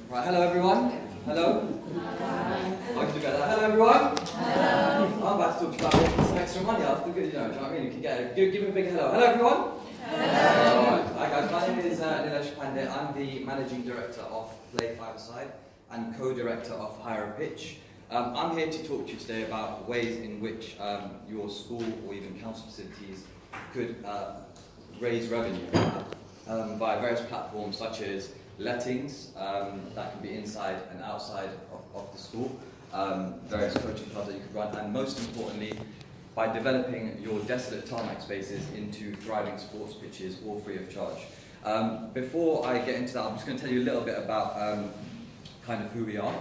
Right, hello everyone. Hello. I can do better. Hello everyone. Hello. I'm about to talk about making some extra money after good, do you know what I mean? You can get it. Give me a big hello. Hello everyone. Hello. Alright. Hi guys, my name is Nilesh Pandey. I'm the Managing Director of Playfiveaside and Co-Director of Higher Pitch. I'm here to talk to you today about ways in which your school or even council facilities could raise revenue via various platforms such as lettings that can be inside and outside of the school, various coaching clubs that you could run, and most importantly, by developing your desolate tarmac spaces into thriving sports pitches, all free of charge. Before I get into that, I'm just going to tell you a little bit about kind of who we are.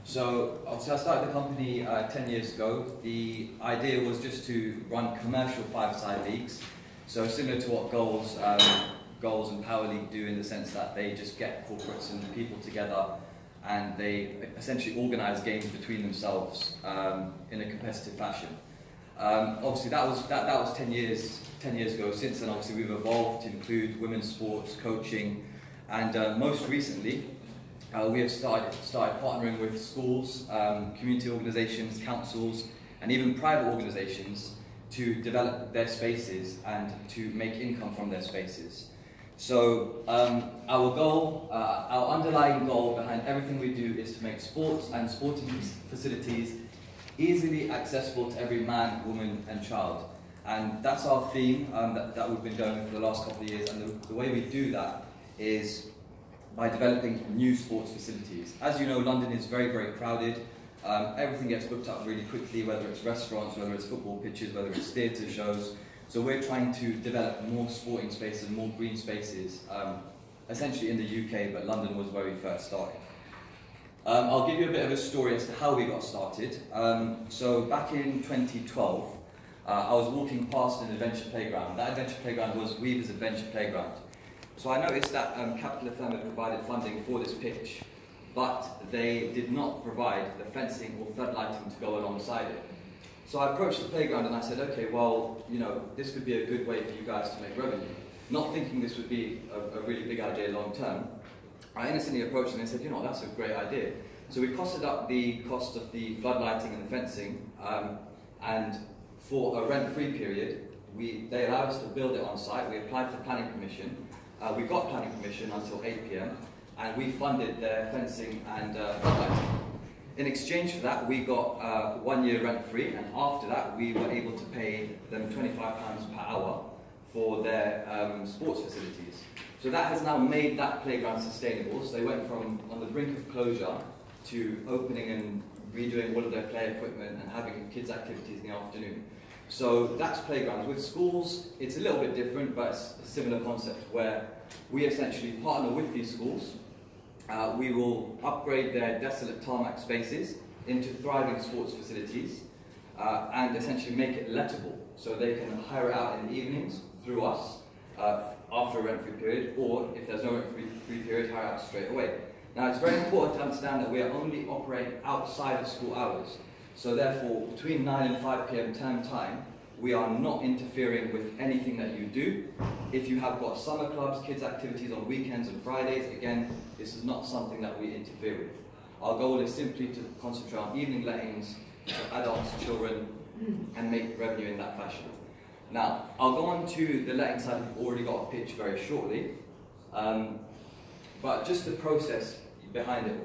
So, obviously I started the company 10 years ago. The idea was just to run commercial five-a-side leagues, so similar to what Goals and Power League do, in the sense that they just get corporates and people together and they essentially organise games between themselves in a competitive fashion. Obviously that was 10 years ago. Since then, obviously we've evolved to include women's sports, coaching, and most recently we have started partnering with schools, community organisations, councils, and even private organisations to develop their spaces and to make income from their spaces. So our underlying goal behind everything we do is to make sports and sporting facilities easily accessible to every man, woman and child. And that's our theme that we've been going with for the last couple of years, and the way we do that is by developing new sports facilities. As you know, London is very, very crowded. Everything gets booked up really quickly, whether it's restaurants, whether it's football pitches, whether it's theatre shows. So we're trying to develop more sporting spaces, more green spaces, essentially in the UK, but London was where we first started. I'll give you a bit of a story as to how we got started. So back in 2012, I was walking past an adventure playground. That adventure playground was Weaver's Adventure Playground. So I noticed that Capital FM had provided funding for this pitch, but they did not provide the fencing or floodlighting to go alongside it. So I approached the playground and I said, okay, well, you know, this could be a good way for you guys to make revenue. Not thinking this would be a really big idea long term, I innocently approached them and said, you know, that's a great idea. So we costed up the cost of the floodlighting and the fencing, and for a rent-free period, they allowed us to build it on site. We applied for planning permission. We got planning permission until 8 PM, and we funded their fencing and floodlighting. In exchange for that, we got 1 year rent-free, and after that, we were able to pay them £25 per hour for their sports facilities. So that has now made that playground sustainable. So they went from on the brink of closure to opening and redoing all of their play equipment and having kids' activities in the afternoon. So that's playgrounds. With schools, it's a little bit different, but it's a similar concept where we essentially partner with these schools. We will upgrade their desolate tarmac spaces into thriving sports facilities and essentially make it lettable, so they can hire it out in the evenings through us after a rent-free period, or if there's no rent-free period, hire out straight away. Now, it's very important to understand that we are only operating outside of school hours, so therefore between 9 and 5 PM term time, we are not interfering with anything that you do. If you have got summer clubs, kids' activities on weekends and Fridays, again, this is not something that we interfere with. Our goal is simply to concentrate on evening lettings for adults, children, and make revenue in that fashion. Now, I'll go on to the letting side. We've already got a pitch very shortly, but just the process behind it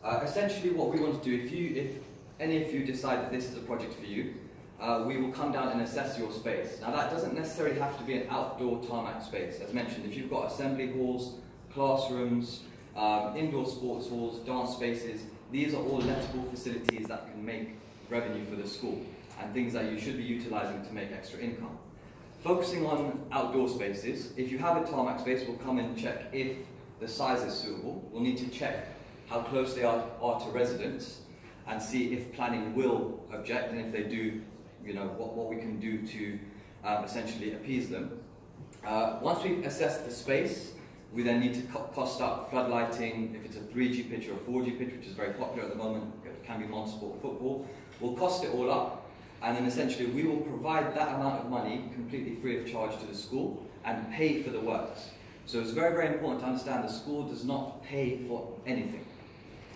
all. Essentially, what we want to do, if any of you decide that this is a project for you, we will come down and assess your space. Now, that doesn't necessarily have to be an outdoor tarmac space. As mentioned, if you've got assembly halls, classrooms, indoor sports halls, dance spaces, these are all lettable facilities that can make revenue for the school and things that you should be utilising to make extra income. Focusing on outdoor spaces, if you have a tarmac space, we'll come and check if the size is suitable. We'll need to check how close they are to residents and see if planning will object, and if they do, you know, what we can do to essentially appease them. Once we've assessed the space, we then need to cost up floodlighting. If it's a 3G pitch or a 4G pitch, which is very popular at the moment, it can be non-sport football, we'll cost it all up, and then essentially we will provide that amount of money completely free of charge to the school and pay for the works. So it's very, very important to understand the school does not pay for anything.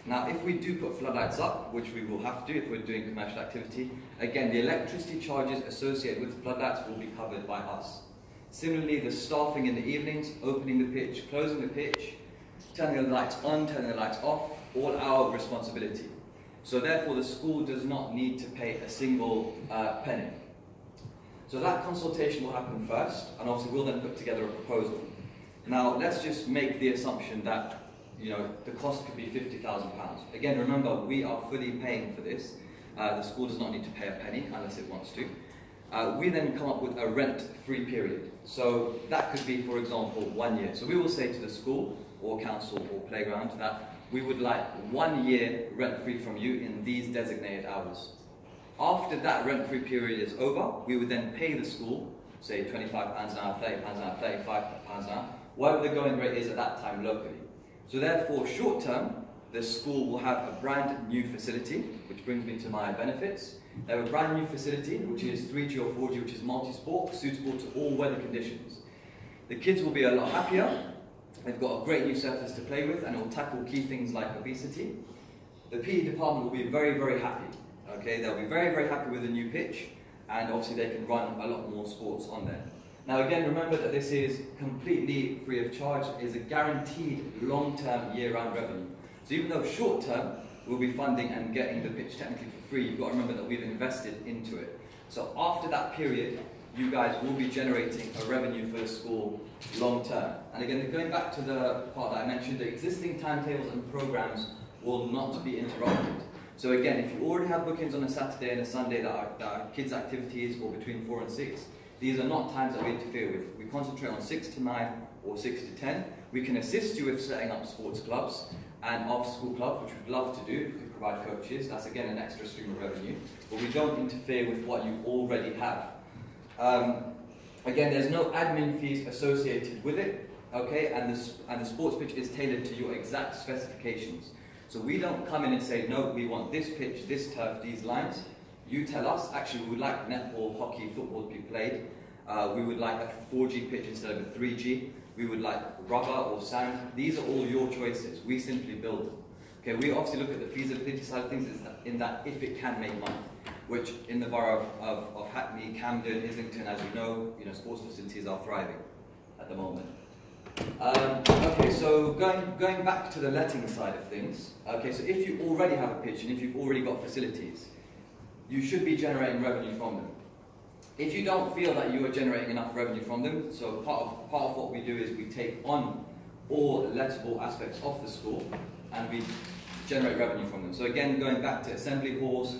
Now, if we do put floodlights up, which we will have to if we're doing commercial activity, again, the electricity charges associated with floodlights will be covered by us. Similarly, the staffing in the evenings, opening the pitch, closing the pitch, turning the lights on, turning the lights off, all our responsibility. So therefore, the school does not need to pay a single penny. So that consultation will happen first, and obviously we'll then put together a proposal. Now, let's just make the assumption that the cost could be £50,000. Again, remember, we are fully paying for this. The school does not need to pay a penny unless it wants to. We then come up with a rent-free period. So that could be, for example, 1 year. So we will say to the school or council or playground that we would like 1 year rent-free from you in these designated hours. After that rent-free period is over, we would then pay the school, say £25 an hour, £30 an hour, £35 an hour, whatever the going rate is at that time locally. So therefore, short term, the school will have a brand new facility, which brings me to my benefits. They have a brand new facility, which is 3G or 4G, which is multi-sport, suitable to all weather conditions. The kids will be a lot happier. They've got a great new surface to play with, and it will tackle key things like obesity. The PE department will be very, very happy. Okay, they'll be very, very happy with the new pitch, and obviously they can run a lot more sports on there. Now again, remember that this is completely free of charge. It is a guaranteed long-term year-round revenue. So even though short-term, we'll be funding and getting the pitch technically for free, you've got to remember that we've invested into it. So after that period, you guys will be generating a revenue for the school long-term. And again, going back to the part that I mentioned, the existing timetables and programs will not be interrupted. So again, if you already have bookings on a Saturday and a Sunday that are kids' activities or between 4 and 6, these are not times that we interfere with. We concentrate on 6 to 9 or 6 to 10. We can assist you with setting up sports clubs and after-school clubs, which we'd love to do. We could provide coaches. That's again an extra stream of revenue. But we don't interfere with what you already have. Again, there's no admin fees associated with it. Okay, and the sports pitch is tailored to your exact specifications. So we don't come in and say, no, we want this pitch, this turf, these lines. You tell us, actually, we would like netball, hockey, football to be played. We would like a 4G pitch instead of a 3G. We would like rubber or sand. These are all your choices. We simply build them. Okay, we obviously look at the feasibility side of things in that if it can make money, which in the borough of Hackney, Camden, Islington, as you know, sports facilities are thriving at the moment. Okay, so going back to the letting side of things. Okay, so if you already have a pitch and if you've already got facilities, you should be generating revenue from them. If you don't feel that you are generating enough revenue from them, so part of what we do is we take on all lettable aspects of the school and we generate revenue from them. So again, going back to assembly halls,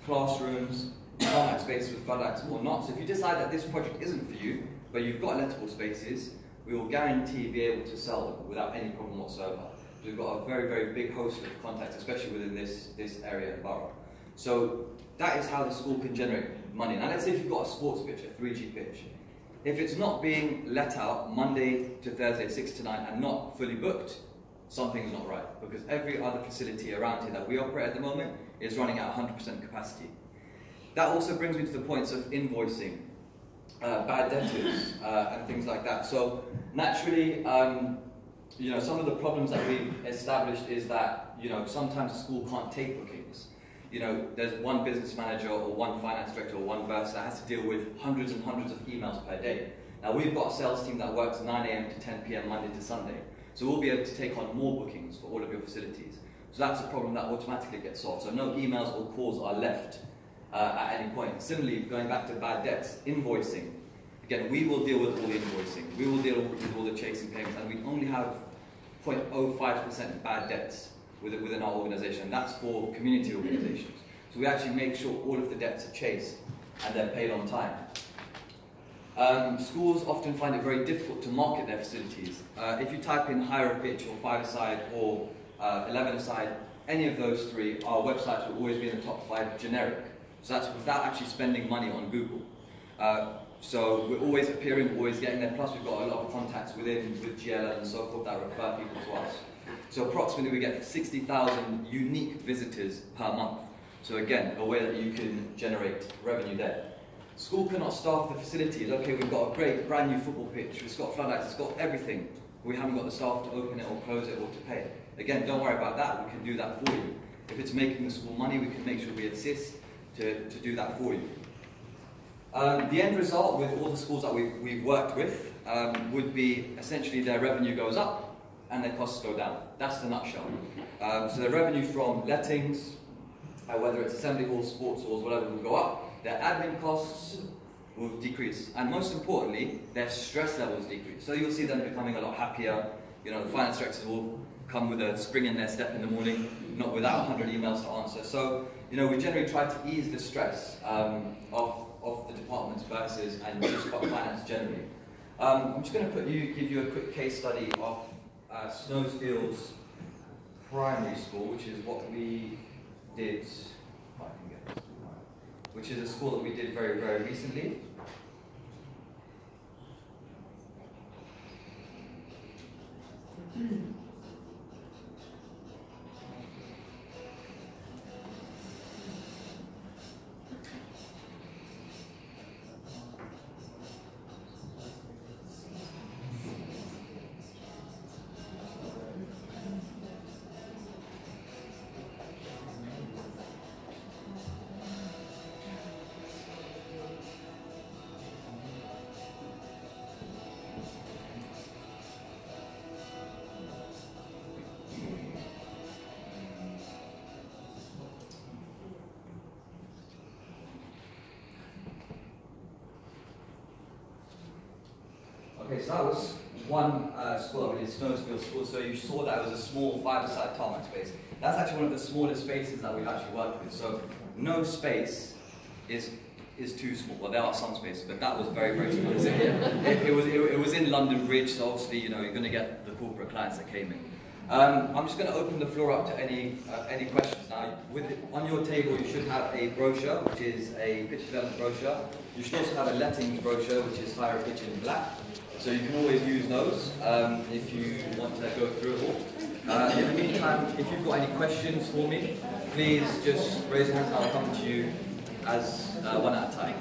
classrooms, tarmac spaces with floodlights or not. So if you decide that this project isn't for you, but you've got lettable spaces, we will guarantee be able to sell them without any problem whatsoever. We've got a very, very big host of contacts, especially within this area of the borough. So that is how the school can generate money. Now let's say if you've got a sports pitch, a 3G pitch. If it's not being let out Monday to Thursday, 6 to 9, and not fully booked, something's not right. Because every other facility around here that we operate at the moment is running at 100% capacity. That also brings me to the points of invoicing, bad debtors, and things like that. So naturally, some of the problems that we've established is that, sometimes the school can't take bookings. There's one business manager or one finance director or one bursar that has to deal with hundreds and hundreds of emails per day. Now we've got a sales team that works 9 AM to 10 PM Monday to Sunday. So we'll be able to take on more bookings for all of your facilities. So that's a problem that automatically gets solved. So no emails or calls are left at any point. Similarly, going back to bad debts, invoicing. Again, we will deal with all the invoicing. We will deal with all the chasing payments, and we only have 0.05% bad debts within our organisation, and that's for community organisations. So we actually make sure all of the debts are chased and they're paid on time. Schools often find it very difficult to market their facilities. If you type in hire a pitch or 5-a-side or 11-a-side, any of those three, our websites will always be in the top 5 generic. So that's without actually spending money on Google. So we're always appearing, always getting there, plus we've got a lot of contacts with GLL and so forth that refer people to us. So approximately we get 60,000 unique visitors per month. So again, a way that you can generate revenue there. School cannot staff the facilities. Okay, we've got a great brand new football pitch, it's got floodlights, it's got everything. We haven't got the staff to open it or close it or to pay it. Again, don't worry about that, we can do that for you. If it's making the school money, we can make sure we assist to do that for you. The end result with all the schools that we've worked with would be essentially their revenue goes up and their costs go down. That's the nutshell. So the revenue from lettings, whether it's assembly halls, sports halls, whatever, will go up. Their admin costs will decrease. And most importantly, their stress levels decrease. So you'll see them becoming a lot happier. You know, the finance directors will come with a spring in their step in the morning, not without 100 emails to answer. So, you know, we generally try to ease the stress of the departments versus and just finance generally. I'm just going to give you a quick case study of Snowsfields Primary School, which is what we did, which is a school that we did very, very recently. Okay, so that was one school that we did, Snowsfield School. So you saw that it was a small 5-a-side tarmac space. That's actually one of the smallest spaces that we've actually worked with. So no space is too small. Well, there are some spaces, but that was very, very small. It was in London Bridge, so obviously, you know, you're going to get the corporate clients that came in. I'm just going to open the floor up to any questions now. On your table, you should have a brochure, which is a pitch development brochure. You should also have a lettings brochure, which is higher pitch in black. So you can always use those if you want to go through it all. In the meantime, if you've got any questions for me, please just raise your hand and I'll come to you as one at a time.